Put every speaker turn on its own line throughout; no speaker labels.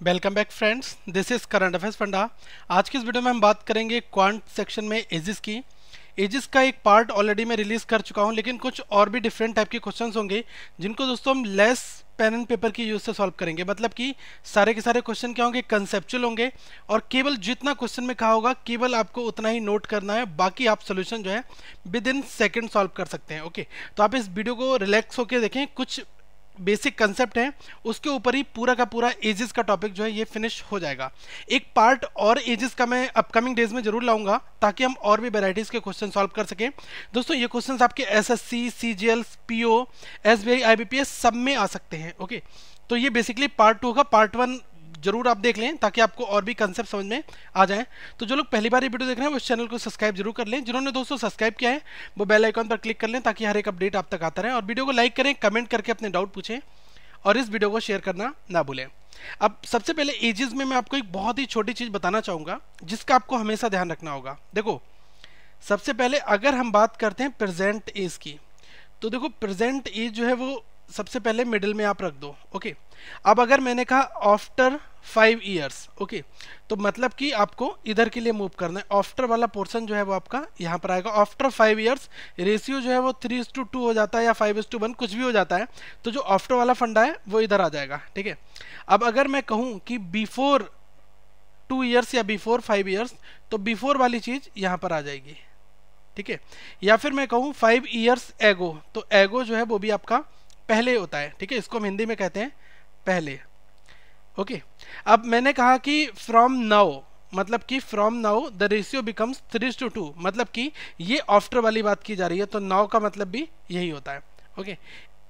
Welcome back friends, this is current affairs funda. आज की इस वीडियो में हम बात करेंगे क्वांट सेक्शन में एजिस की। एजिस का एक पार्ट ऑलरेडी मैं रिलीज कर चुका हूं, लेकिन कुछ और भी डिफरेंट टाइप के क्वेश्चंस होंगे जिनको दोस्तों हम लेस पेन एंड पेपर की यूज से सॉल्व करेंगे। मतलब कि सारे के सारे क्वेश्चन क्या होंगे, कंसेप्चुअल होंगे और केवल जितना क्वेश्चन में कहा होगा केवल आपको उतना ही नोट करना है, बाकी आप सोल्यूशन जो है विद इन सेकेंड सॉल्व कर सकते हैं। ओके, तो आप इस वीडियो को रिलैक्स होकर देखें। कुछ बेसिक कंसेप्ट है, उसके ऊपर ही पूरा का पूरा एजेस का टॉपिक जो है ये फिनिश हो जाएगा। एक पार्ट और एजेस का मैं अपकमिंग डेज में जरूर लाऊंगा ताकि हम और भी वेराइटीज के क्वेश्चन सॉल्व कर सकें। दोस्तों ये क्वेश्चंस आपके SSC, CGL, PO, SBI, IBPS सब में आ सकते हैं। ओके, तो ये बेसिकली पार्ट 2 का। पार्ट 1 जरूर आप देख लें ताकि आपको और भी कंसेप्ट समझ में आ जाए। तो जो लोग पहली बार ये वीडियो देख रहे हैं वो इस चैनल को सब्सक्राइब जरूर कर लें। जिन्होंने दोस्तों सब्सक्राइब किया है वो बेल आइकन पर क्लिक कर लें ताकि हर एक अपडेट आप तक आता रहे। और वीडियो को लाइक करें, कमेंट करके अपने डाउट पूछें और इस वीडियो को शेयर करना ना भूलें। अब सबसे पहले एजेस में मैं आपको एक बहुत ही छोटी चीज बताना चाहूंगा जिसका आपको हमेशा ध्यान रखना होगा। देखो, सबसे पहले अगर हम बात करते हैं प्रेजेंट एज की, तो देखो प्रेजेंट एज जो है वो सबसे पहले मिडिल में आप रख दो। ओके, अब अगर मैंने कहा आफ्टर 5 ईयर्स, ओके, तो मतलब कि आपको इधर के लिए मूव करना है। आफ्टर वाला पोर्शन जो है वो आपका यहाँ पर आएगा। आफ्टर 5 ईयर्स रेशियो जो है वो 3:2 हो जाता है या 5:1 कुछ भी हो जाता है। तो जो आफ्टर वाला फंडा है वो इधर आ जाएगा। ठीक है, अब अगर मैं कहूँ कि बिफोर 2 ईयर्स या बिफोर 5 ईयर्स, तो बिफोर वाली चीज यहाँ पर आ जाएगी। ठीक है, या फिर मैं कहूँ 5 ईयर्स एगो, तो एगो जो है वो भी आपका पहले होता है। ठीक है, इसको हम हिंदी में कहते हैं पहले। ओके, अब मैंने कहा कि फ्रॉम नाउ, मतलब कि from now the ratio becomes 3:2, मतलब कि ये आफ्टर वाली बात की जा रही है, तो नाउ का मतलब भी यही होता है। ओके,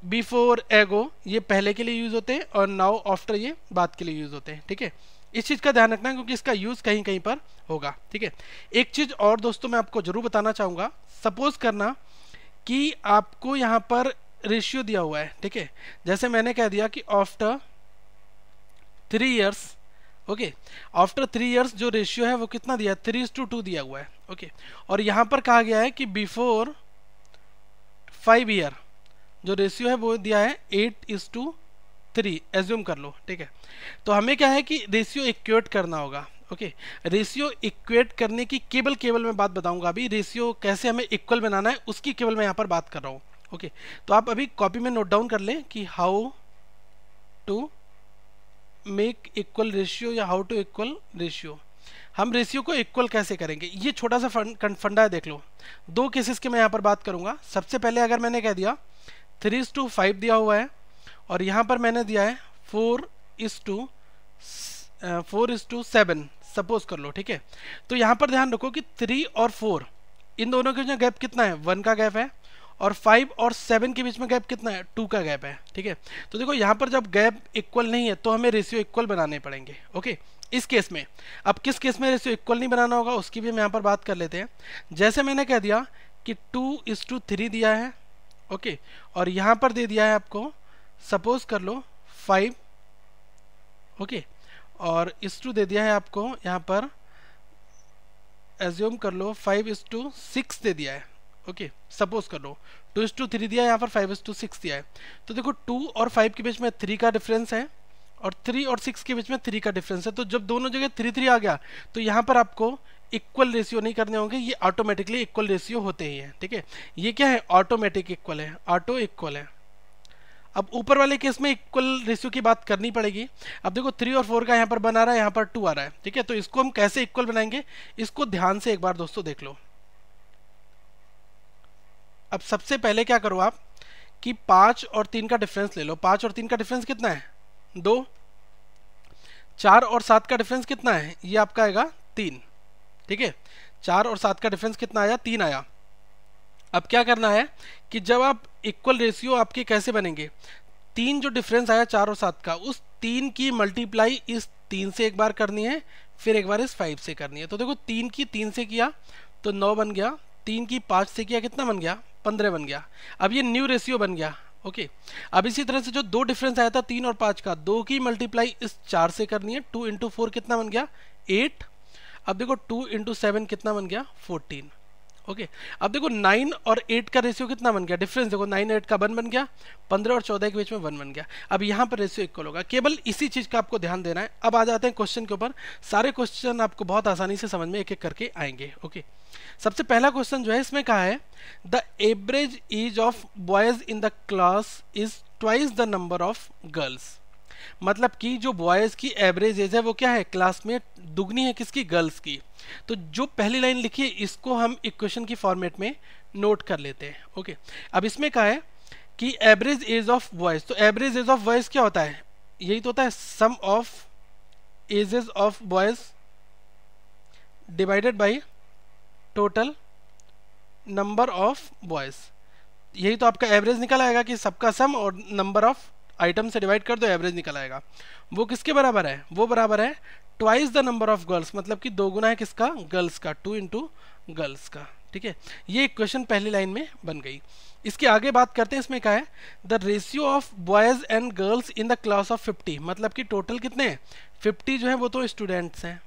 बिफोर एगो ये पहले के लिए यूज होते हैं और नाउ आफ्टर ये बात के लिए यूज होते हैं। ठीक है, इस चीज का ध्यान रखना है क्योंकि इसका यूज कहीं कहीं पर होगा। ठीक है, एक चीज और दोस्तों मैं आपको जरूर बताना चाहूंगा। सपोज करना कि आपको यहाँ पर रेशियो दिया हुआ है। ठीक है, जैसे मैंने कह दिया कि after 3 years, okay, after 3 years जो रेशियो है वो कितना दिया है, 3:2 दिया हुआ है। ओके, और यहां पर कहा गया है कि बिफोर 5 ईयर जो रेशियो है वो दिया है 8:3, एज्यूम कर लो। ठीक है, तो हमें क्या है कि रेशियो इक्वेट करना होगा। ओके, रेशियो इक्वेट करने की केवल मैं बात बताऊंगा। अभी रेशियो कैसे हमें इक्वल बनाना है उसकी केवल मैं यहाँ पर बात कर रहा हूँ। ओके, तो आप अभी कॉपी में नोट डाउन कर लें कि how to make equal ratio या हाउ टू इक्वल रेशियो। हम रेशियो को इक्वल कैसे करेंगे, ये छोटा सा फंडा है, देख लो। दो केसेस के मैं यहाँ पर बात करूंगा। सबसे पहले अगर मैंने कह दिया 3:5 दिया हुआ है और यहाँ पर मैंने दिया है 4:7, सपोज कर लो। ठीक है, तो यहाँ पर ध्यान रखो कि 3 और 4 इन दोनों के जो गैप कितना है, 1 का गैप है, और 5 और 7 के बीच में गैप कितना है, 2 का गैप है। ठीक है, तो देखो यहाँ पर जब गैप इक्वल नहीं है तो हमें रेशियो इक्वल बनाने पड़ेंगे। ओके, इस केस में अब किस केस में रेशियो इक्वल नहीं बनाना होगा उसकी भी हम यहाँ पर बात कर लेते हैं। जैसे मैंने कह दिया कि 2:3 दिया है। ओके, और यहाँ पर दे दिया है आपको, सपोज कर लो 5। ओके, और इस टू दे दिया है आपको यहाँ पर, एज्यूम कर लो 5:6 दे दिया है। ओके, सपोज कर लो 2:3 दिया है, यहाँ पर 5:6 दिया है। तो देखो 2 और 5 के बीच में 3 का डिफरेंस है और 3 और 6 के बीच में 3 का डिफरेंस है। तो जब दोनों जगह 3 आ गया तो यहाँ पर आपको इक्वल रेशियो नहीं करने होंगे, ये ऑटोमेटिकली इक्वल रेशियो होते ही है। ठीक है, ये क्या है, ऑटोमेटिक इक्वल है, ऑटो इक्वल है। अब ऊपर वाले केस में इक्वल रेशियो की बात करनी पड़ेगी। अब देखो 3 और 4 का यहाँ पर बना रहा है, यहाँ पर 2 आ रहा है। ठीक है, तो इसको हम कैसे इक्वल बनाएंगे, इसको ध्यान से एक बार दोस्तों देख लो। अब सबसे पहले क्या करो आप कि 5 और 3 का डिफरेंस ले लो। 5 और 3 का डिफरेंस कितना है, 2। 4 और 7 का डिफरेंस कितना है, ये आपका आएगा 3। ठीक है, 4 और 7 का डिफरेंस कितना आया, 3 आया। अब क्या करना है कि जब आप इक्वल रेशियो आपके कैसे बनेंगे, 3 जो डिफरेंस आया 4 और 7 का, उस 3 की मल्टीप्लाई इस 3 से एक बार करनी है, फिर एक बार इस 5 से करनी है। तो देखो 3 की 3 से किया तो 9 बन गया, 3 की 5 से किया कितना बन गया, 15 बन गया। अब ये न्यू रेशियो बन गया। ओके, अब इसी तरह से जो दो डिफरेंस आया था 3 और 5 का, 2 की मल्टीप्लाई इस 4 से करनी है, 2 × 4 कितना बन गया, 8। अब देखो 2 × 7 कितना बन गया, 14। ओके अब देखो 9 और 8 का रेशियो कितना बन गया, डिफरेंस देखो 9 8 का 1 बन गया, 15 और 14 के बीच में 1 बन गया। अब यहाँ पर रेशियो इक्वल होगा, केवल इसी चीज का आपको ध्यान देना है। अब आ जाते हैं क्वेश्चन के ऊपर। सारे क्वेश्चन आपको बहुत आसानी से समझ में एक एक करके आएंगे। ओके सबसे पहला क्वेश्चन जो है इसमें कहा है the average age of boys in the class is twice the number of girls. मतलब कि जो बॉयज की एवरेज एज है वो क्या है, क्लास में दुगनी है किसकी, गर्ल्स की। तो जो पहली लाइन लिखी है इसको हम इक्वेशन की फॉर्मेट में नोट कर लेते हैं। ओके अब इसमें कहा है कि एवरेज एज ऑफ बॉयज, तो एवरेज एज ऑफ बॉयज क्या होता है, यही तो होता है sum of ages of boys divided by total number of boys. यही तो आपका एवरेज निकल आएगा कि सबका सम और नंबर ऑफ आइटम से डिवाइड कर दो, एवरेज निकल आएगा। वो किसके बराबर है, वो बराबर है twice the number of girls, मतलब कि दो गुना है किसका, गर्ल्स का, 2 इंटू गर्ल्स का। ठीक है, ये इक्वेशन पहली लाइन में बन गई। इसके आगे बात करते हैं, इसमें क्या है the ratio of boys and girls in the class of 50, मतलब कि टोटल कितने हैं 50 जो है वो तो स्टूडेंट्स हैं,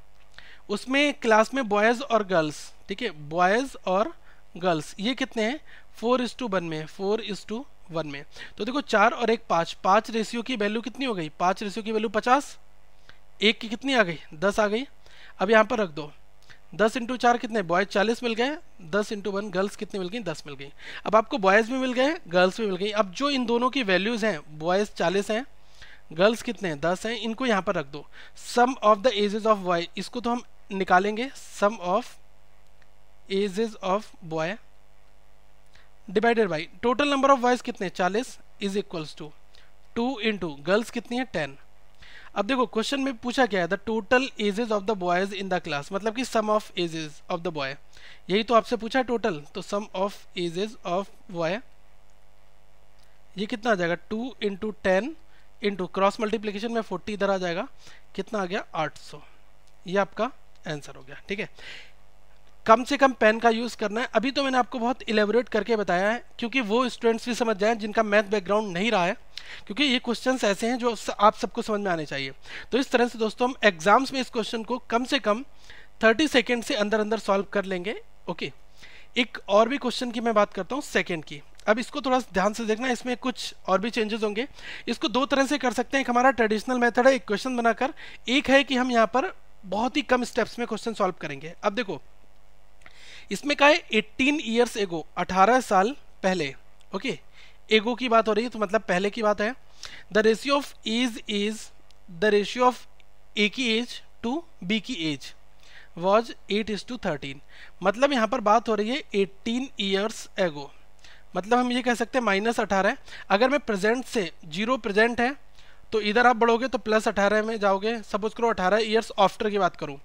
उसमें क्लास में बॉयज और गर्ल्स, ठीक है बॉयज और गर्ल्स ये कितने हैं 4:1 में, 4:1 में। तो देखो 4 और 1 5, 5 रेशियो की वैल्यू कितनी हो गई, 5 रेशियो की वैल्यू 50, 1 की कितनी आ गई 10 आ गई। अब यहाँ पर रख दो 10 इंटू 4 कितने, बॉयज 40 मिल गए, 10 इंटू 1 गर्ल्स कितनी मिल गई 10 मिल गई। अब आपको बॉयज भी मिल गए गर्ल्स भी मिल गई। अब जो इन दोनों की वैल्यूज हैं, बॉयज 40 हैं गर्ल्स कितने हैं 10 हैं, इनको यहाँ पर रख दो। Sum of the ages of boy, इसको तो हम निकालेंगे sum of ages of boy divided by total number of boys कितने 40 is equals to 2 into girls कितनी है 10। अब देखो क्वेश्चन में पूछा क्या है the total ages of the boys in the class, मतलब कि sum of ages of the boy, यही तो आपसे पूछा है टोटल, तो sum of ages of boy ये कितना आ जाएगा 2 इंटू 10 इंटू क्रॉस मल्टीप्लीकेशन में 40 इधर आ जाएगा, कितना आ गया 800। ये आपका आंसर हो गया। ठीक है, कम से कम पेन का यूज करना है। अभी तो मैंने आपको बहुत इलेबोरेट करके बताया है क्योंकि वो स्टूडेंट्स भी समझ जाएं जिनका मैथ बैकग्राउंड नहीं रहा है, क्योंकि ये क्वेश्चंस ऐसे हैं जो आप सबको समझ में आने चाहिए। तो इस तरह से दोस्तों हम एग्जाम्स में इस क्वेश्चन को कम से कम 30 सेकेंड से अंदर अंदर सॉल्व कर लेंगे। ओके, एक और भी क्वेश्चन की मैं बात करता हूँ सेकेंड की। अब इसको थोड़ा ध्यान से देखना, इसमें कुछ और भी चेंजेस होंगे। इसको दो तरह से कर सकते हैं, एक हमारा ट्रेडिशनल मेथड है इक्वेशन बनाकर, एक है कि हम यहाँ पर बहुत ही कम स्टेप्स में क्वेश्चन सॉल्व करेंगे। अब देखो इसमें क्या है 18 ईयर्स एगो, 18 साल पहले। ओके, एगो की बात हो रही है तो मतलब पहले की बात है। The ratio of age is the ratio of A की एज टू बी की एज वॉज 8:13, मतलब यहाँ पर बात हो रही है 18 ईयर्स एगो, मतलब हम ये कह सकते हैं -18 है। अगर मैं प्रेजेंट से 0 प्रेजेंट है तो इधर आप बढ़ोगे तो +18 में जाओगे, सपोज करो 18 ईयर्स आफ्टर की बात करूँ,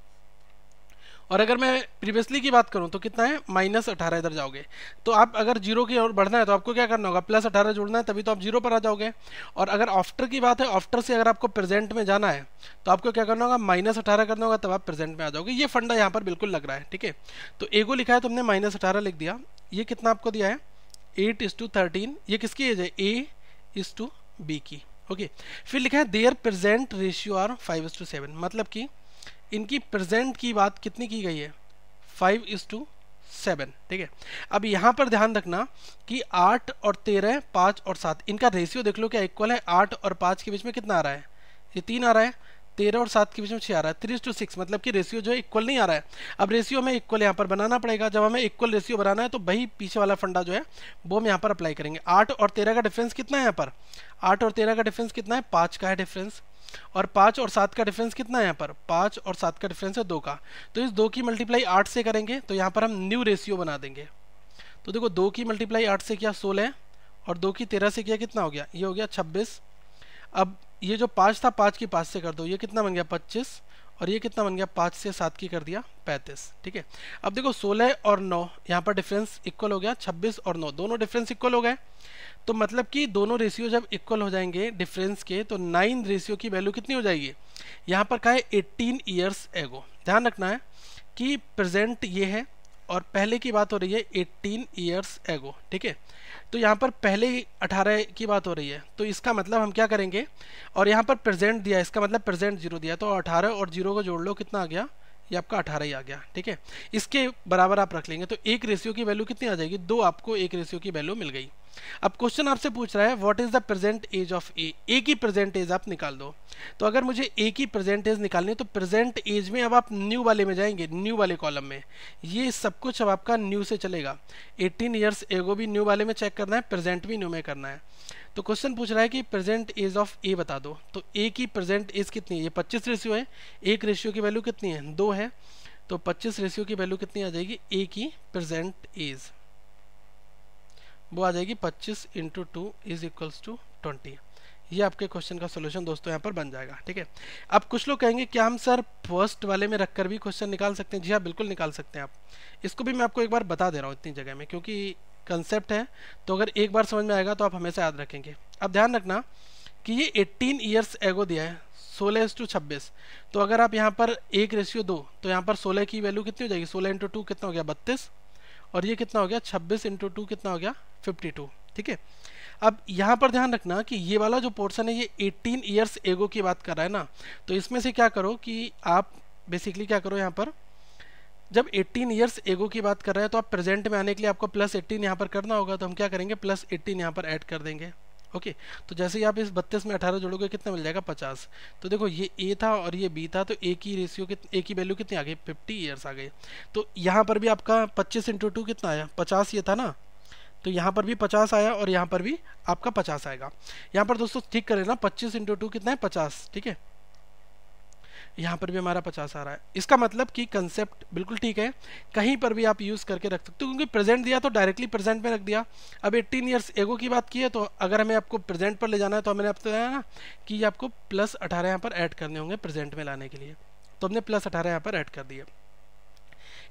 और अगर मैं प्रीवियसली की बात करूं तो कितना है -18 इधर जाओगे। तो आप अगर 0 की ओर बढ़ना है तो आपको क्या करना होगा +18 जोड़ना है, तभी तो आप 0 पर आ जाओगे। और अगर आफ्टर की बात है, आफ्टर से अगर आपको प्रेजेंट में जाना है तो आपको क्या करना होगा -18 करना होगा, तब आप प्रेजेंट में आ जाओगे। ये फंडा यहाँ पर बिल्कुल लग रहा है। ठीक है, तो एगो लिखा है तुमने -18 लिख दिया, ये कितना आपको दिया है 8:13, ये किसकी एज है A:B की। ओके, फिर लिखा है देयर प्रेजेंट रेशियो आर 5:7, मतलब कि इनकी प्रेजेंट की बात कितनी की गई है 5:7। ठीक है, अब यहाँ पर ध्यान रखना कि 8 और 13, 5 और 7 इनका रेशियो देख लो क्या इक्वल है। 8 और 5 के बीच में कितना आ रहा है, ये 3 आ रहा है। 13 और 7 के बीच में 6 आ रहा है, 3:6, मतलब कि रेशियो जो है इक्वल नहीं आ रहा है। अब रेशियो में इक्वल यहाँ पर बनाना पड़ेगा। जब हमें इक्वल रेशियो बनाना है तो वही पीछे वाला फंडा जो है वो हम यहाँ पर अप्लाई करेंगे। 8 और 13 का डिफरेंस कितना है यहाँ पर, 8 और 13 का डिफरेंस कितना है 5 का है डिफरेंस, और 5 और 7 का डिफरेंस कितना है यहाँ पर 5 और 7 का डिफरेंस है 2 का। तो इस 2 की मल्टीप्लाई 8 से करेंगे तो यहाँ पर हम न्यू रेशियो बना देंगे। तो देखो 2 की मल्टीप्लाई 8 से किया 16, और 2 की 13 से किया कितना हो गया, ये हो गया 26। अब ये जो 5 था 5 की 5 से कर दो, ये कितना बन गया 25, और ये कितना बन गया 5 से 7 की कर दिया 35। ठीक है, अब देखो 16 और 9 यहाँ पर डिफरेंस इक्वल हो गया, 26 और 9 दोनों डिफरेंस इक्वल हो गए। तो मतलब कि दोनों रेशियो जब इक्वल हो जाएंगे डिफरेंस के तो 9 रेशियो की वैल्यू कितनी हो जाएगी, यहाँ पर क्या है 18 ईयर्स एगो। ध्यान रखना है कि प्रेजेंट ये है और पहले की बात हो रही है 18 ईयर्स एगो। ठीक है, तो यहाँ पर पहले 18 की बात हो रही है, तो इसका मतलब हम क्या करेंगे, और यहाँ पर प्रेजेंट दिया, इसका मतलब प्रेजेंट 0 दिया, तो 18 और 0 को जोड़ लो कितना आ गया, ये आपका 18 ही आ गया, ठीक है। इसके बराबर आप रख लेंगे तो 1 रेशियो की वैल्यू कितनी आ जाएगी, 2 आपको 1 रेशियो की वैल्यू मिल गई। अब क्वेश्चन आपसे पूछ रहा है what is the present age of A की प्रेजेंट एज आप निकाल दो। तो अगर मुझे ए की प्रेजेंट एज निकालनी है तो प्रेजेंट एज में अब आप न्यू वाले में जाएंगे, न्यू वाले कॉलम में, ये सब कुछ अब आपका न्यू से चलेगा। 18 ईयर्स एगो भी न्यू वाले में चेक करना है, प्रेजेंट भी न्यू में करना है। तो क्वेश्चन पूछ रहा है कि प्रेजेंट एज ऑफ ए बता दो। तो ए की प्रेजेंट एज कितनी है, ये 25 रेशियो है, 1 रेशियो की वैल्यू कितनी है, 2 है, तो 25 रेशियो की वैल्यू कितनी आ जाएगी, ए की प्रेजेंट एज वो आ जाएगी 25 इंटू 2 इज इक्वल्स टू 20। ये आपके क्वेश्चन का सोल्यूशन दोस्तों यहाँ पर बन जाएगा, ठीक है। अब कुछ लोग कहेंगे क्या हम सर फर्स्ट वाले में रखकर भी क्वेश्चन निकाल सकते हैं। जी हाँ, बिल्कुल निकाल सकते हैं आप। इसको भी मैं आपको एक बार बता दे रहा हूँ इतनी जगह में, क्योंकि कंसेप्ट है तो अगर एक बार समझ में आएगा तो आप हमेशा याद रखेंगे। अब ध्यान रखना कि ये 18 ईयर्स एगो दिया है, 16:26, तो अगर आप यहाँ पर 1 रेशियो 2 तो यहाँ पर 16 की वैल्यू कितनी हो जाएगी, 16 इंटू 2 कितना हो गया 32, और ये कितना हो गया 26 इंटू 2 कितना हो गया 52, ठीक है। अब यहाँ पर ध्यान रखना कि ये वाला जो पोर्शन है ये 18 ईयर्स एगो की बात कर रहा है ना, तो इसमें से क्या करो कि आप बेसिकली क्या करो, यहाँ पर जब 18 ईयर्स एगो की बात कर रहे हैं तो आप प्रेजेंट में आने के लिए आपको +18 यहाँ पर करना होगा, तो हम क्या करेंगे +18 यहाँ पर ऐड कर देंगे, ओके। तो जैसे ही आप इस 32 में 18 जोड़ोगे कितना मिल जाएगा 50। तो देखो ये ए था और ये बी था, तो ए की रेशियो ए की वैल्यू कितनी आ गई 50 ईयर्स आ गई। तो यहाँ पर भी आपका 25 इंटू 2 कितना आया 50 ये था ना, तो यहाँ पर भी 50 आया और यहाँ पर भी आपका 50 आएगा। यहाँ पर दोस्तों ठीक करें ना, 25 इंटू 2 कितना है 50, ठीक है। यहाँ पर भी हमारा 50 आ रहा है। इसका मतलब कि कंसेप्ट बिल्कुल ठीक है, कहीं पर भी आप यूज़ करके रख सकते हो, क्योंकि प्रेजेंट दिया तो डायरेक्टली प्रेजेंट में रख दिया। अब 18 ईयर्स एगो की बात की है, तो अगर हमें आपको प्रेजेंट पर ले जाना है तो मैंने आपको बताया ना कि आपको +18 यहाँ पर ऐड करने होंगे प्रेजेंट में लाने के लिए, तो हमने +18 यहाँ पर ऐड कर दिया।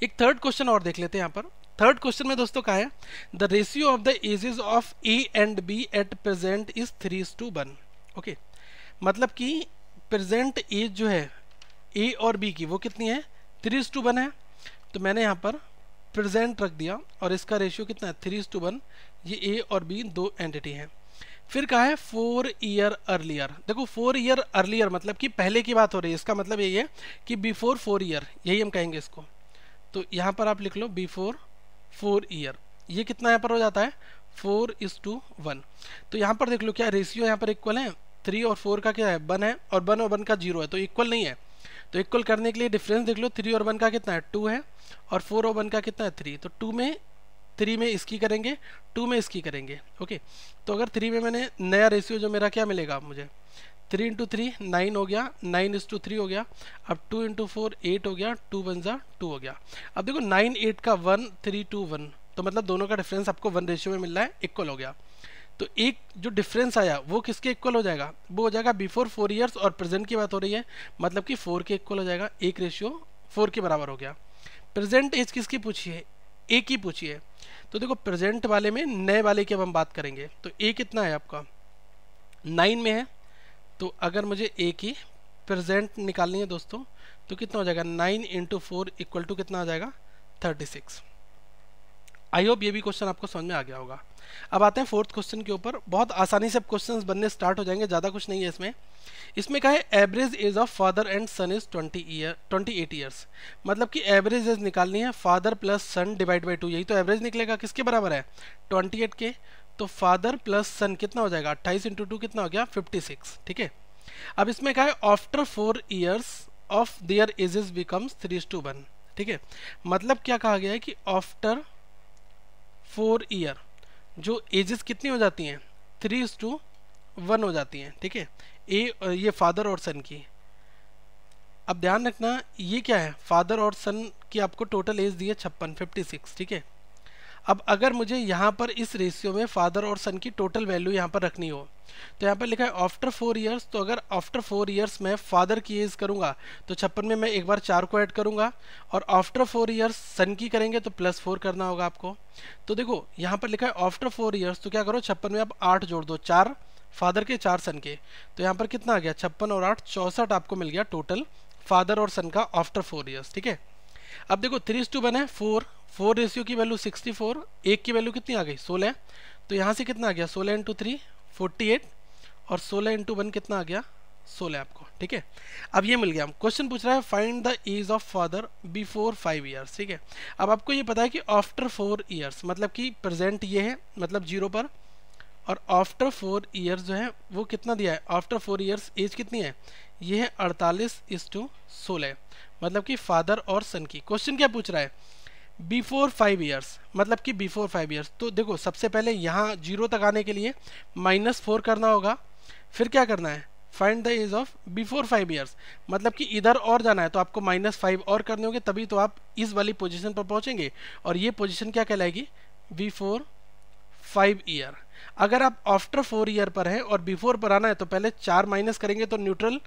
एक थर्ड क्वेश्चन और देख लेते हैं। यहाँ पर थर्ड क्वेश्चन में दोस्तों क्या है, the ratio of the ages of A and B at present is 3:1, okay. मतलब कि प्रेजेंट एज जो है ए और बी की वो कितनी है 3:1 है, तो मैंने यहाँ पर प्रेजेंट रख दिया और इसका रेशियो कितना है 3:1। ये ए और बी दो एंटिटी हैं। फिर कहा है 4 ईयर अर्लियर। देखो 4 ईयर अर्लियर मतलब कि पहले की बात हो रही है, इसका मतलब यही है कि बिफोर 4 ईयर, यही हम कहेंगे इसको। तो यहाँ पर आप लिख लो बिफोर 4 ईयर, ये कितना यहाँ पर हो जाता है 4:1। तो यहाँ पर देख लो क्या रेशियो यहाँ पर इक्वल है, 3 और 4 का क्या है 1 है, और 1 और 1 का 0 है, तो इक्वल नहीं है। तो इक्वल करने के लिए डिफरेंस देख लो, 3 और 1 का कितना है 2 है, और 4 और 1 का कितना है 3। तो 3 में इसकी करेंगे, 2 में इसकी करेंगे, ओके। तो अगर 3 में मैंने नया रेशियो जो मेरा क्या मिलेगा मुझे 3 इंटू 3 9 हो गया, 9:3 हो गया। अब 2 इंटू 4 8 हो गया, 2 1 जा 2 हो गया। अब देखो 9 8 का 1 3 2 1, तो मतलब दोनों का डिफरेंस आपको 1 रेशियो में मिल रहा है, इक्वल हो गया। तो एक जो डिफरेंस आया वो किसके इक्वल हो जाएगा, वो हो जाएगा बिफोर 4 ईयर्स, और प्रेजेंट की बात हो रही है मतलब कि 4 के इक्वल हो जाएगा, 1 रेशियो 4 के बराबर हो गया। प्रेजेंट एज किसकी पूछी है, ए की पूछी है। तो देखो प्रेजेंट वाले में नए वाले की अब हम बात करेंगे, तो ए कितना है आपका 9 में है, तो अगर मुझे ए की प्रेजेंट निकालनी है दोस्तों तो कितना हो जाएगा 9 इंटू 4 इक्वल टू कितना आ जाएगा 36। आई होप ये भी क्वेश्चन आपको समझ में आ गया होगा। अब आते हैं फोर्थ क्वेश्चन के ऊपर, बहुत आसानी से क्वेश्चंस बनने स्टार्ट हो जाएंगे, ज़्यादा कुछ नहीं है इसमें। इसमें क्या है average age of father and son is 28 years. मतलब कि एवरेज एज निकालनी है father plus son divide by 2, यही तो एवरेज निकलेगा, किसके बराबर है 28 के। तो फादर प्लस सन कितना हो जाएगा 28 इंटू 2 कितना हो गया 56, ठीक है। अब इसमें क्या है after 4 years of their edges becomes 3:1, ठीक है। मतलब क्या कहा गया है कि आफ्टर 4 ईयर जो एजेस कितनी हो जाती हैं 3:1 हो जाती हैं, ठीक है। ये फादर और सन की। अब ध्यान रखना ये क्या है फादर और सन की आपको टोटल एज दी है 56, ठीक है। अब अगर मुझे यहाँ पर इस रेशियो में फादर और सन की टोटल वैल्यू यहाँ पर रखनी हो तो यहाँ पर लिखा है आफ्टर 4 ईयर्स, तो अगर आफ्टर 4 ईयर्स में फादर की एज करूँगा तो 56 में मैं एक बार 4 को ऐड करूँगा, और आफ्टर 4 ईयर्स सन की करेंगे तो +4 करना होगा आपको। तो देखो यहाँ पर लिखा है आफ्टर 4 ईयर्स, तो क्या करो 56 में आप 8 जोड़ दो, 4 फादर के 4 सन के, तो यहाँ पर कितना आ गया 56 और 8 64 आपको मिल गया टोटल फादर और सन का आफ्टर 4 ईयर्स, ठीक है। अब देखो 3:1 है 4 रेशियो की वैल्यू 64, एक की वैल्यू कितनी आ गई 16, तो यहाँ से कितना आ गया 16 इंटू 3 48, और 16 इंटू 1 कितना आ गया 16 आपको, ठीक है। अब ये मिल गया। क्वेश्चन पूछ रहा है find the age of father before 5 years, ठीक है। अब आपको ये पता है कि आफ्टर 4 ईयर्स मतलब कि प्रेजेंट ये है मतलब 0 पर, और आफ्टर 4 ईयर्स जो है वो कितना दिया है, आफ्टर 4 ईयर्स एज कितनी है, ये है 48:16, मतलब कि फादर और सन की। क्वेश्चन क्या पूछ रहा है, बिफोर 5 ईयर्स मतलब कि बिफोर 5 ईयर्स। तो देखो सबसे पहले यहाँ 0 तक आने के लिए -4 करना होगा, फिर क्या करना है, find the age of before 5 years, मतलब कि इधर और जाना है तो आपको -5 और करने होंगे, तभी तो आप इस वाली पोजीशन पर पहुंचेंगे, और ये पोजीशन क्या कहलाएगी, बिफोर 5 ईयर। अगर आप आफ्टर 4 ईयर पर हैं और बिफोर पर आना है तो पहले 4 माइनस करेंगे तो न्यूट्रल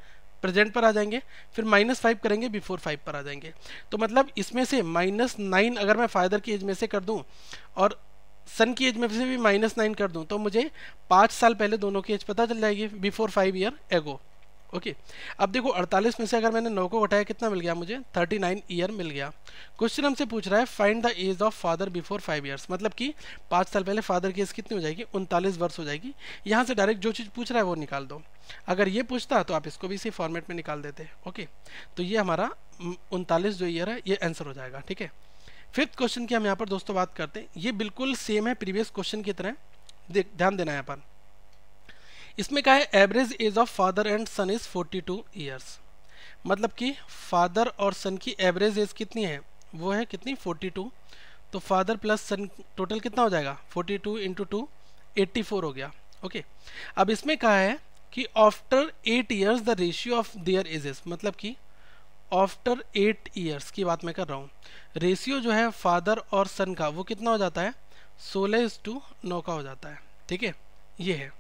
प्रेजेंट पर आ जाएंगे, फिर -5 करेंगे बिफोर 5 पर आ जाएंगे। तो मतलब इसमें से -9 अगर मैं फादर की एज में से कर दूं और सन की एज में से भी -9 कर दूं तो मुझे 5 साल पहले दोनों की एज पता चल जाएगी, बिफोर 5 ईयर एगो। ओके अब देखो 48 में से अगर मैंने 9 को घटाया कितना मिल गया मुझे, 39 ईयर मिल गया। क्वेश्चन हमसे पूछ रहा है find the age of father before 5 years, मतलब कि 5 साल पहले फादर की एज कितनी हो जाएगी, 39 वर्ष हो जाएगी। यहाँ से डायरेक्ट जो चीज़ पूछ रहा है वो निकाल दो। अगर ये पूछता तो आप इसको भी इसी फॉर्मेट में निकाल देते। ओके तो ये हमारा 39 जो ईयर है ये आंसर हो जाएगा, ठीक है। फिफ्थ क्वेश्चन की हम यहाँ पर दोस्तों बात करते हैं, ये बिल्कुल सेम है प्रीवियस क्वेश्चन की तरह, ध्यान देना यहाँ पर। इसमें क्या है, average age of father and son is 42 years, मतलब कि फादर और सन की एवरेज एज कितनी है, वो है कितनी 42। तो फादर प्लस सन टोटल कितना हो जाएगा, 42 इंटू 2 84 हो गया। ओके अब इसमें कहा है कि after 8 years the ratio of their edges, मतलब कि आफ्टर 8 ईयर्स की बात मैं कर रहा हूँ, रेशियो जो है फादर और सन का वो कितना हो जाता है, 16:9 का हो जाता है, ठीक है। ये है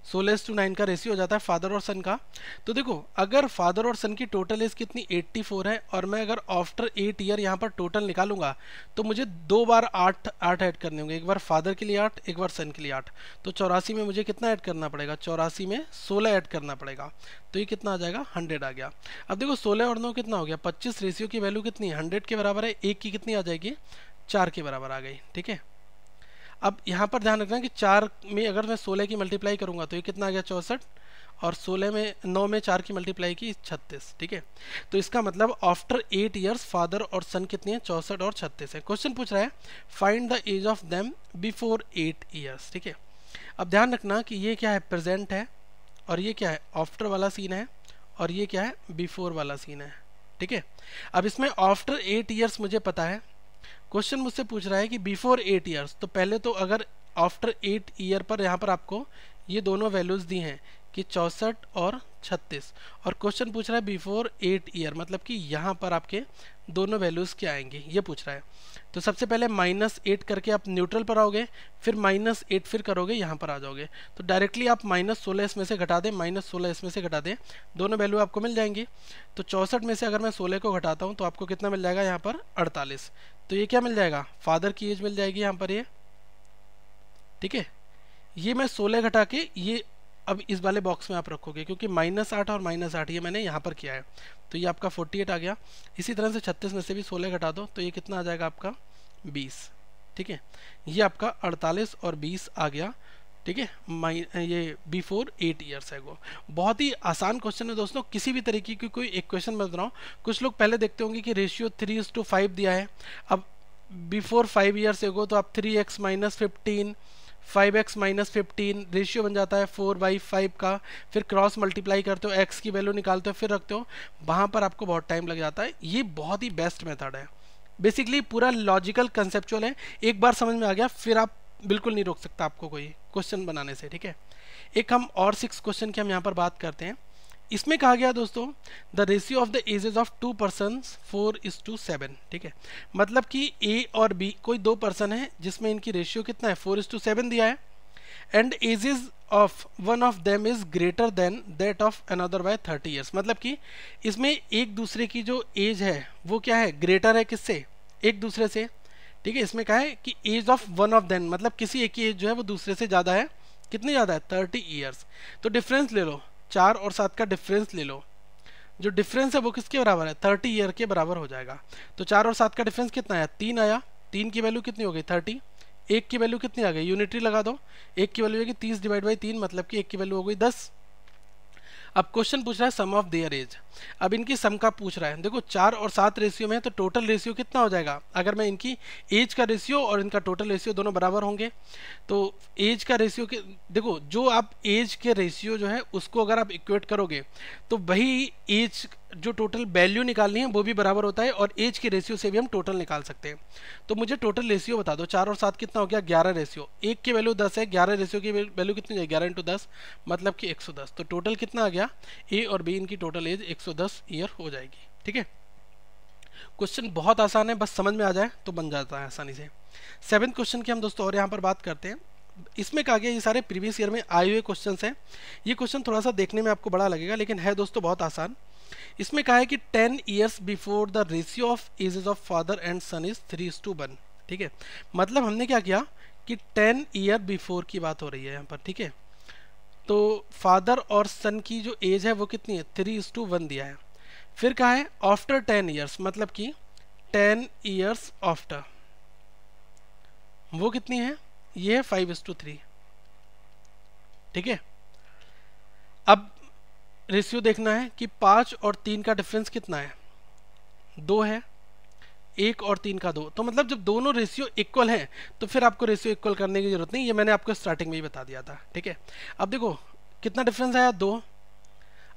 16:9 का रेशियो हो जाता है फादर और सन का। तो देखो अगर फादर और सन की टोटल एज कितनी 84 है, और मैं अगर आफ्टर 8 ईयर यहाँ पर टोटल निकालूंगा तो मुझे 2 बार 8 ऐड करने होंगे, एक बार फादर के लिए 8, एक बार सन के लिए 8। तो 84 में मुझे कितना ऐड करना पड़ेगा, 84 में 16 ऐड करना पड़ेगा, तो ये कितना आ जाएगा 100 आ गया। अब देखो 16 और 9 कितना हो गया 25, रेशियो की वैल्यू कितनी है 100 के बराबर है, एक की कितनी आ जाएगी 4 के बराबर आ गई, ठीक है। अब यहाँ पर ध्यान रखना कि 4 में अगर मैं 16 की मल्टीप्लाई करूँगा तो ये कितना आ गया 64, और 9 में 4 की मल्टीप्लाई की 36, ठीक है। तो इसका मतलब आफ्टर 8 ईयर्स फादर और सन कितनी है 64 और 36 है। क्वेश्चन पूछ रहा है find the age of them before 8 years, ठीक है। अब ध्यान रखना कि ये क्या है प्रेजेंट है, और ये क्या है आफ्टर वाला सीन है, और ये क्या है बिफोर वाला सीन है, ठीक है। अब इसमें आफ्टर 8 ईयर्स मुझे पता है, क्वेश्चन मुझसे पूछ रहा है कि बिफोर 8 ईयर्स, तो पहले तो अगर आफ्टर 8 ईयर पर यहाँ पर आपको ये दोनों वैल्यूज दी हैं कि 64 और 36, और क्वेश्चन पूछ रहा है बिफोर 8 ईयर, मतलब कि यहाँ पर आपके दोनों वैल्यूज क्या आएंगे ये पूछ रहा है। तो सबसे पहले -8 करके आप न्यूट्रल पर आओगे, फिर -8 फिर करोगे यहाँ पर आ जाओगे, तो डायरेक्टली आप -16 इसमें से घटा दें, -16 इसमें से घटा दें, दोनों वैल्यू आपको मिल जाएंगी। तो 64 में से अगर मैं 16 को घटाता हूँ तो आपको कितना मिल जाएगा यहाँ पर 48, तो ये क्या मिल जाएगा फादर की एज मिल जाएगी यहाँ पर ये, ठीक है। ये मैं 16 घटा के ये अब इस वाले बॉक्स में आप रखोगे, क्योंकि -8 और -8 ये मैंने यहाँ पर किया है, तो ये आपका 48 आ गया। इसी तरह से 36 में से भी 16 घटा दो तो ये कितना आ जाएगा आपका 20, ठीक है। ये आपका 48 और 20 आ गया, ठीक है। ये बिफोर 8 ईयर्स है वो। बहुत ही आसान क्वेश्चन है दोस्तों, किसी भी तरीके की कोई एक क्वेश्चन मैं बनाऊँ। कुछ लोग पहले देखते होंगे कि रेशियो 3:5 दिया है, अब बिफोर 5 ईयर्स एगो तो आप 3x - 15 5x - 15 रेशियो बन जाता है 4/5 का, फिर क्रॉस मल्टीप्लाई करते हो x की वैल्यू निकालते हो फिर रखते हो, वहाँ पर आपको बहुत टाइम लग जाता है। ये बहुत ही बेस्ट मेथड है, बेसिकली पूरा लॉजिकल कंसेप्चुअल है, एक बार समझ में आ गया फिर आप बिल्कुल नहीं रोक सकता आपको कोई क्वेश्चन बनाने से, ठीक है। एक हम और 6 क्वेश्चन की हम यहाँ पर बात करते हैं। इसमें कहा गया दोस्तों the ratio of the ages of 2 persons 4:7, ठीक है। मतलब कि ए और बी कोई 2 पर्सन है जिसमें इनकी रेशियो कितना है 4:7 दिया है, and ages of one of them is greater than that of another by 30 years, मतलब कि इसमें एक दूसरे की जो एज है वो क्या है ग्रेटर है किससे, एक दूसरे से, ठीक है। इसमें कहा है कि age of one of them मतलब किसी एक की एज जो है वो दूसरे से ज़्यादा है, कितनी ज़्यादा है 30 ईयर्स। तो डिफरेंस ले लो, 4 और 7 का डिफरेंस ले लो, जो डिफरेंस है वो किसके बराबर है 30 ईयर के बराबर हो जाएगा। तो 4 और 7 का डिफरेंस कितना आया 3 आया, 3 की वैल्यू कितनी हो गई 30, 1 की वैल्यू कितनी आ गई यूनिटरी लगा दो, 1 की वैल्यू है कि 30/3 मतलब कि 1 की वैल्यू हो गई 10। अब क्वेश्चन पूछ रहा है सम ऑफ देयर एज। अब इनकी सम का पूछ रहा है। देखो 4 और 7 रेशियो में है तो टोटल रेशियो कितना हो जाएगा, अगर मैं इनकी एज का रेशियो और इनका टोटल रेशियो दोनों बराबर होंगे तो एज का रेशियो के, देखो जो आप एज के रेशियो जो है उसको अगर आप इक्वेट करोगे तो वही एज जो टोटल वैल्यू निकालनी है वो भी बराबर होता है और एज के रेशियो से भी हम टोटल निकाल सकते हैं। तो मुझे टोटल रेशियो बता दो, 4 और 7 कितना हो गया, 11 रेशियो, एक की वैल्यू 10 है, 11 रेशियो की वैल्यू कितनी है, 11 × 10 मतलब कि 110। तो टोटल कितना आ गया, ए और बी इनकी टोटल एज 110 ईयर हो जाएगी। ठीक है, क्वेश्चन बहुत आसान है, बस समझ में आ जाए तो बन जाता है आसानी से। 7th क्वेश्चन की हम दोस्तों और यहाँ पर बात करते हैं। इसमें कहा गया ये सारे प्रीवियस ईयर में आए हुए क्वेश्चन हैं। ये क्वेश्चन थोड़ा सा देखने में आपको बड़ा लगेगा लेकिन है दोस्तों बहुत आसान। इसमें कहा है कि 10 years before the ratio of ages of father and son is 3:1। ठीक है, मतलब हमने क्या किया कि 10 ईयर बिफोर की बात हो रही है यहाँ पर। ठीक है, तो फादर और सन की जो एज है वो कितनी है, 3:1 दिया है। फिर कहा है आफ्टर 10 ईयर्स, मतलब कि 10 ईयर्स आफ्टर वो कितनी है, ये है 5:3। ठीक है, अब रेशियो देखना है कि 5 और 3 का डिफरेंस कितना है, 2 है, 1 और 3 का 2। तो मतलब जब दोनों रेशियो इक्वल हैं तो फिर आपको रेशियो इक्वल करने की जरूरत नहीं, ये मैंने आपको स्टार्टिंग में ही बता दिया था। ठीक है, अब देखो कितना डिफरेंस आया, 2।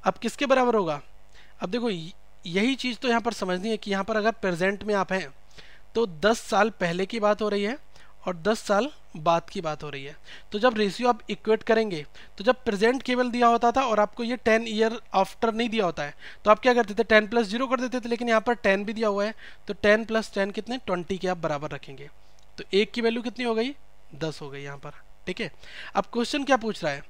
अब किसके बराबर होगा, अब देखो यही चीज़ तो यहाँ पर समझनी है कि यहाँ पर अगर प्रेजेंट में आप हैं तो 10 साल पहले की बात हो रही है और 10 साल बाद की बात हो रही है। तो जब रेशियो आप इक्वेट करेंगे तो जब प्रेजेंट केवल दिया होता था और आपको ये 10 ईयर आफ्टर नहीं दिया होता है तो आप क्या करते थे, 10 + 0 कर देते थे, लेकिन यहाँ पर 10 भी दिया हुआ है तो 10 + 10 कितने, 20 के आप बराबर रखेंगे। तो 1 की वैल्यू कितनी हो गई, 10 हो गई यहाँ पर। ठीक है, अब क्वेश्चन क्या पूछ रहा है,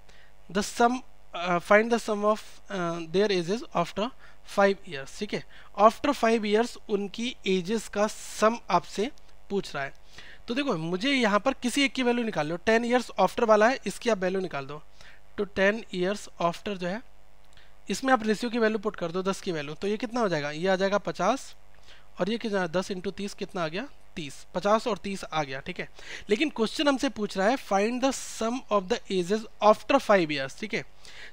the sum find the sum of their ages after 5 years. ठीक है, आफ्टर 5 ईयर्स उनकी एजेस का सम आपसे पूछ रहा है। तो देखो मुझे यहाँ पर किसी एक की वैल्यू निकाल लो, 10 ईयर्स आफ्टर वाला है इसकी आप वैल्यू निकाल दो। तो 10 ईयर्स आफ्टर जो है इसमें आप रेशियो की वैल्यू पुट कर दो, 10 की वैल्यू, तो ये कितना हो जाएगा, ये आ जाएगा 50 और ये कितना, 10 × 30 कितना आ गया, 30। 50 और 30 आ गया। ठीक है, लेकिन क्वेश्चन हमसे पूछ रहा है find the sum of the ages after 5 years. ठीक है,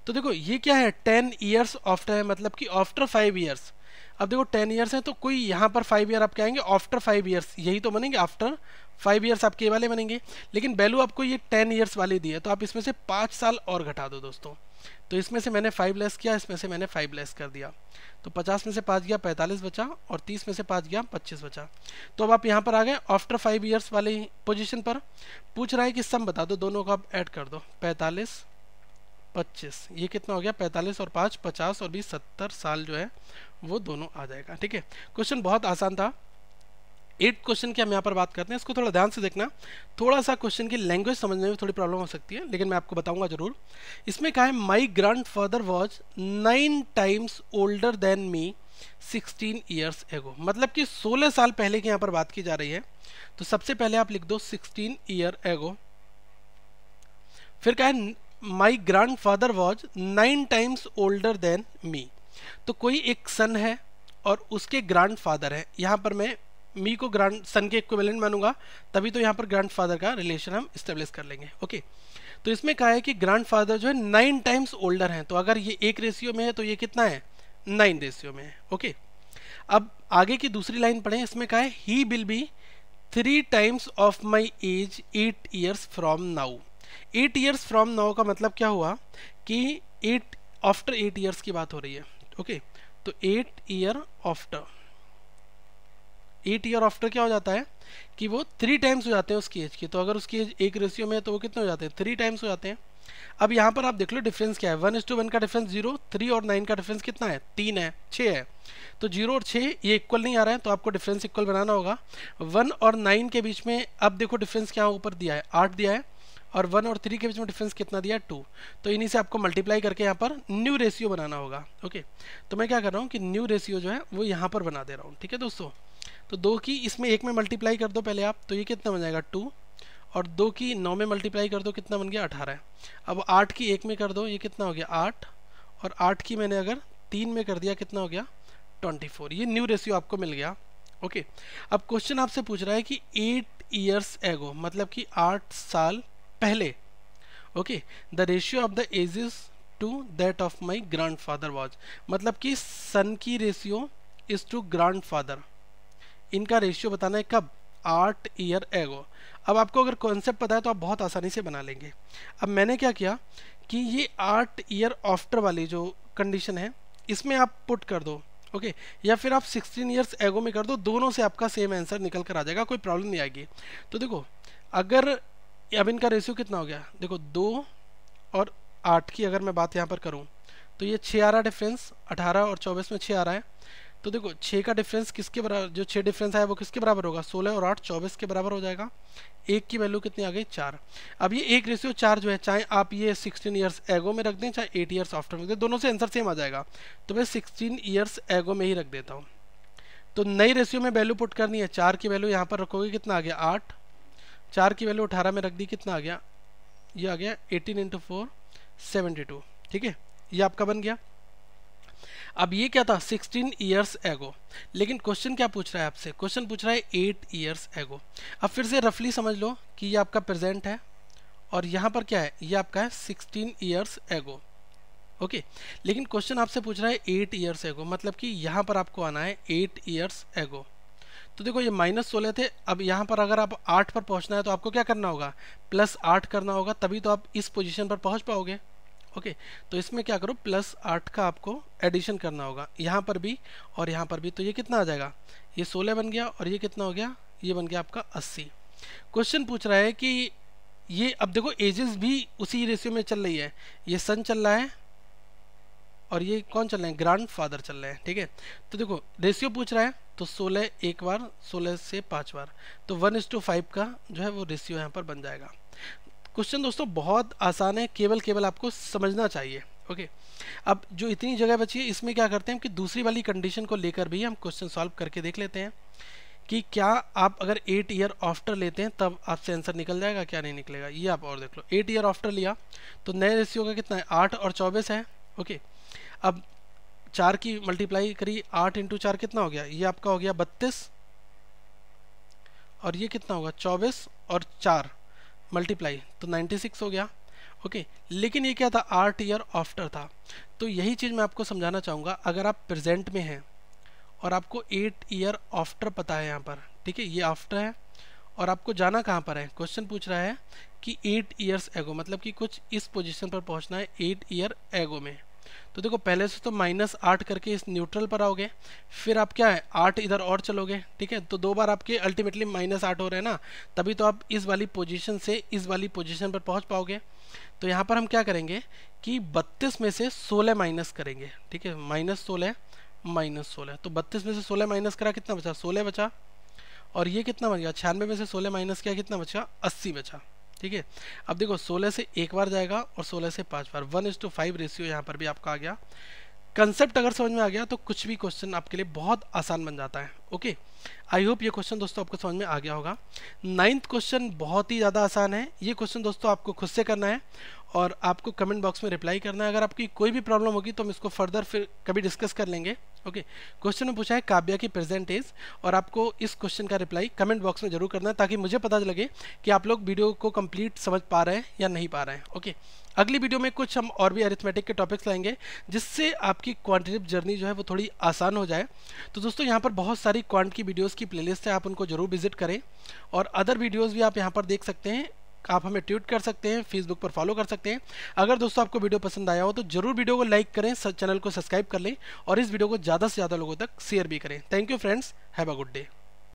तो देखो ये क्या है, 10 ईयर्स आफ्टर है, मतलब कि आफ्टर 5 ईयर्स। अब देखो 10 ईयर्स है तो कोई यहाँ पर 5 ईयर आप क्या आएंगे, आफ्टर 5 ईयर्स, यही तो बनेंगे, आफ्टर 5 ईयर्स आपके वाले बनेंगे। लेकिन वैल्यू आपको ये 10 ईयर्स वाली दी है तो आप इसमें से 5 साल और घटा दो दोस्तों। तो इसमें से मैंने 5 लेस किया, इसमें से मैंने 5 लेस कर दिया, तो 50 में से 5 गया 45 बचा और 30 में से 5 गया 25 बचा। तो अब आप यहाँ पर आ गए आफ्टर 5 ईयर्स वाली पोजीशन पर। पूछ रहा है कि सम बता दो, दोनों को आप ऐड कर दो, 45 25, ये कितना हो गया, 45 और 5 50 और 20 70 साल जो है वो दोनों आ जाएगा। ठीक है, क्वेश्चन बहुत आसान था। 8th क्वेश्चन की हम यहाँ पर बात करते हैं, इसको थोड़ा ध्यान से देखना। थोड़ा सा क्वेश्चन की लैंग्वेज समझने में थोड़ी प्रॉब्लम हो सकती है लेकिन मैं आपको बताऊंगा जरूर। इसमें कहा है माई grandfather was 9 times older than me 16 years ago, मतलब कि 16 साल पहले की यहाँ पर बात की जा रही है। तो सबसे पहले आप लिख दो 16 ईयर एगो। फिर कहा है माई grandfather was 9 times older than me, तो कोई एक सन है और उसके ग्रैंडफादर है। यहाँ पर मैं मी को ग्रैंड सन के इक्विवेलेंट मानूंगा, तभी तो यहाँ पर ग्रैंडफादर का रिलेशन हम इस्टेब्लिश कर लेंगे। ओके, तो इसमें कहा है कि ग्रैंडफादर जो है 9 टाइम्स ओल्डर हैं, तो अगर ये 1 रेशियो में है तो ये कितना है, 9 रेशियो में है। ओके, अब आगे की दूसरी लाइन पढ़ें। इसमें कहा है he will be 3 times of my age 8 years from now. 8 years from now का मतलब क्या हुआ कि 8 आफ्टर 8 ईयर्स की बात हो रही है। ओके, तो 8 ईयर आफ्टर, 8 ईयर आफ्टर क्या हो जाता है कि वो 3 टाइम्स हो जाते हैं उसकी एज की। तो अगर उसकी एज 1 रेशियो में है तो वो कितने हो जाते हैं, 3 टाइम्स हो जाते हैं। अब यहाँ पर आप देख लो डिफरेंस क्या है, 1:1 का डिफरेंस 0, 3 और 9 का डिफरेंस कितना है, 3 है, 6 है। तो 0 और 6 ये इक्वल नहीं आ रहा है तो आपको डिफरेंस इक्वल बनाना होगा। 1 और 9 के बीच में अब देखो डिफरेंस क्या ऊपर दिया है, 8 दिया है, और 1 और 3 के बीच में डिफरेंस कितना दिया है, 2। तो इन्हीं से आपको मल्टीप्लाई करके यहाँ पर न्यू रेशियो बनाना होगा। ओके, तो मैं क्या कर रहा हूँ कि न्यू रेशियो जो है वो यहाँ पर बना दे रहा हूँ। ठीक है दोस्तों, तो 2 की इसमें 1 में मल्टीप्लाई कर दो पहले आप, तो ये कितना बन जाएगा 2, और 2 की 9 में मल्टीप्लाई कर दो, कितना बन गया 18। अब 8 की 1 में कर दो, ये कितना हो गया 8, और 8 की मैंने अगर 3 में कर दिया कितना हो गया 24। ये न्यू रेशियो आपको मिल गया। ओके, अब क्वेश्चन आपसे पूछ रहा है कि 8 ईयर्स एगो, मतलब कि 8 साल पहले। Okay, the ratio of the ages to that of my grandfather was, मतलब कि सन की ratio is to grandfather, इनका रेशियो बताना है कब, 8 ईयर एगो। अब आपको अगर कॉन्सेप्ट पता है तो आप बहुत आसानी से बना लेंगे। अब मैंने क्या किया कि ये 8 ईयर आफ्टर वाली जो कंडीशन है इसमें आप पुट कर दो, ओके, या फिर आप 16 ईयर्स एगो में कर दो, दोनों से आपका सेम आंसर निकल कर आ जाएगा, कोई प्रॉब्लम नहीं आएगी। तो देखो अगर अब इनका रेशियो कितना हो गया, देखो 2 और 8 की अगर मैं बात यहाँ पर करूँ तो ये 6 आ रहा डिफरेंस, 18 और 24 में 6 आ रहा है। तो देखो 6 का डिफरेंस किसके बराबर, जो 6 डिफरेंस आया वो किसके बराबर होगा, 16 और 8 24 के बराबर हो जाएगा। 1 की वैल्यू कितनी आ गई, 4। अब ये 1 रेशियो 4 जो है, चाहे आप ये 16 ईयर्स एगो में रख दें चाहे 8 ईयर्स आफ्टर में रख दें, दोनों से आंसर सेम आ जाएगा। तो मैं 16 ईयर्स एगो में ही रख देता हूँ। तो नई रेशियो में वैल्यू पुट करनी है, 4 की वैल्यू यहाँ पर रखोगे, कितना आ गया 8, 4 की वैल्यू 18 में रख दी, कितना आ गया, ये आ गया 18 × 4 72, ठीक है, ये आपका बन गया। अब ये क्या था, 16 ईयर्स एगो, लेकिन क्वेश्चन क्या पूछ रहा है आपसे, क्वेश्चन पूछ रहा है 8 ईयर्स एगो। अब फिर से रफली समझ लो कि ये आपका प्रेजेंट है और यहाँ पर क्या है, ये आपका है 16 ईयर्स एगो, ओके। लेकिन क्वेश्चन आपसे पूछ रहा है 8 ईयर्स एगो, मतलब कि यहाँ पर आपको आना है 8 ईयर्स एगो। तो देखो ये -16 थे, अब यहाँ पर अगर आप 8 पर पहुँचना है तो आपको क्या करना होगा, +8 करना होगा, तभी तो आप इस पोजीशन पर पहुँच पाओगे, ओके। तो इसमें क्या करो, +8 का आपको एडिशन करना होगा, यहाँ पर भी और यहाँ पर भी। तो ये कितना आ जाएगा, ये 16 बन गया और ये कितना हो गया, ये बन गया आपका 80। क्वेश्चन पूछ रहा है कि ये, अब देखो एजेस भी उसी रेशियो में चल रही है, ये सन चल रहा है और ये कौन चल रहे हैं, ग्रैंड फादर चल रहे हैं, ठीक है। तो देखो रेशियो पूछ रहा है तो 16 एक बार, 16 से 5 बार, तो 1:5 का जो है वो रेशियो यहाँ पर बन जाएगा। क्वेश्चन दोस्तों बहुत आसान है, केवल आपको समझना चाहिए, ओके। अब जो इतनी जगह बची है इसमें क्या करते हैं कि दूसरी वाली कंडीशन को लेकर भी हम क्वेश्चन सॉल्व करके देख लेते हैं कि क्या आप अगर 8 ईयर आफ्टर लेते हैं तब आपसे आंसर निकल जाएगा, क्या नहीं निकलेगा, ये आप और देख लो। 8 ईयर आफ्टर लिया तो नए रेशियो का कितना है, 8 और 24 है, ओके। अब 4 की मल्टीप्लाई करी, 8 × 4 कितना हो गया, ये आपका हो गया 32 और ये कितना होगा 24 और 4 मल्टीप्लाई तो 96 हो गया, ओके। लेकिन ये क्या था, 8 ईयर आफ्टर था। तो यही चीज़ मैं आपको समझाना चाहूँगा, अगर आप प्रेजेंट में हैं और आपको 8 ईयर आफ्टर पता है यहाँ पर, ठीक है, ये आफ्टर है और आपको जाना कहाँ पर है, क्वेश्चन पूछ रहा है कि 8 ईयर्स एगो, मतलब कि कुछ इस पोजीशन पर पहुँचना है 8 ईयर एगो में। तो देखो पहले से तो -8 करके इस न्यूट्रल पर आओगे, फिर आप क्या है 8 इधर और चलोगे, ठीक है। तो 2 बार आपके अल्टीमेटली -8 हो रहे हैं ना, तभी तो आप इस वाली पोजीशन से इस वाली पोजीशन पर पहुंच पाओगे। तो यहाँ पर हम क्या करेंगे कि 32 में से 16 माइनस करेंगे, ठीक है, -16 -16, तो 32 में से 16 माइनस करा, कितना बचा, 16 बचा। और ये कितना बच गया, 96 में से 16 माइनस किया, कितना बचा, 80 बचा, ठीक है। अब देखो 16 से एक बार जाएगा और 16 से 5 बार, 1:5 रेशियो यहाँ पर भी आपका आ गया। कंसेप्ट अगर समझ में आ गया तो कुछ भी क्वेश्चन आपके लिए बहुत आसान बन जाता है, ओके। आई होप ये क्वेश्चन दोस्तों आपको समझ में आ गया होगा। 9th क्वेश्चन बहुत ही ज़्यादा आसान है, ये क्वेश्चन दोस्तों आपको खुद से करना है और आपको कमेंट बॉक्स में रिप्लाई करना है। अगर आपकी कोई भी प्रॉब्लम होगी तो हम इसको फर्दर फिर कभी डिस्कस कर लेंगे, ओके। क्वेश्चन में पूछा है काव्या की प्रेजेंट एज, और आपको इस क्वेश्चन का रिप्लाई कमेंट बॉक्स में जरूर करना है ताकि मुझे पता लगे कि आप लोग वीडियो को कंप्लीट समझ पा रहे हैं या नहीं पा रहे हैं, ओके। अगली वीडियो में कुछ हम और भी अरिथमेटिक के टॉपिक्स लाएंगे जिससे आपकी क्वांटिटेटिव जर्नी जो है वो थोड़ी आसान हो जाए। तो दोस्तों यहाँ पर बहुत सारी क्वांट की वीडियोस की प्लेलिस्ट है, आप उनको जरूर विजिट करें और अदर वीडियोस भी आप यहाँ पर देख सकते हैं। आप हमें ट्वीट कर सकते हैं, फेसबुक पर फॉलो कर सकते हैं। अगर दोस्तों आपको वीडियो पसंद आया हो तो जरूर वीडियो को लाइक करें, चैनल को सब्सक्राइब कर लें और इस वीडियो को ज़्यादा से ज़्यादा लोगों तक शेयर भी करें। Thank you friends, have a good day.